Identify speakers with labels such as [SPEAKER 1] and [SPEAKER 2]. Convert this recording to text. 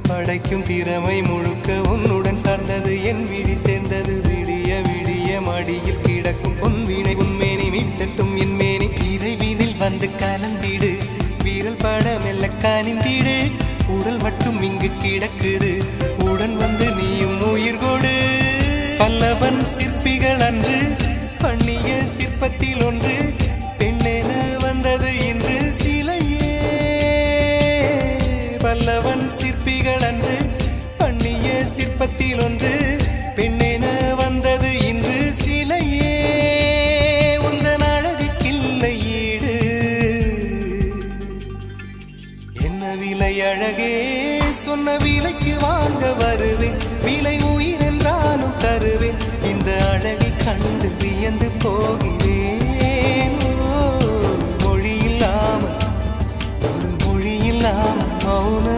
[SPEAKER 1] படைக்கும் திறமை முழுக்க உன்னுடன் சார்ந்தது என் விழி சேர்ந்தது விடிய விடிய மடியில் கிடக்கும் பொன்வினை உன்மேனி மீட்டட்டும் என் மேனி இறைவினில் வந்து கலந்திடு வீரல் பட மெல்ல காணிந்திடு உடல் மட்டும் இங்கு கிடக்குது உடன் வந்து நீயும் உயிர் கொடு பல்லவன் சிற்பிகள் அன்று பண்ணிய சிற்பத்தில் ஒன்று பெண்ணென வந்தது இன்று சிலையே பல்லவன் சிற்பிகள் அன்று பண்ணிய சிற்பத்தில் ஒன்று பெண்ணென வந்தது இன்று சிலையே உந்தன் அழகுக்கில்லை ஈடு என்ன விலை அழகே சொன்ன விலைக்கு வாங்க வருவேன் விலை உயிர் என்றாலும் தருவேன் இந்த அழகை கண்டு வியந்து போகிறேன் மொழி இல்லாமல் ஒரு மொழி இல்லாமல் மௌன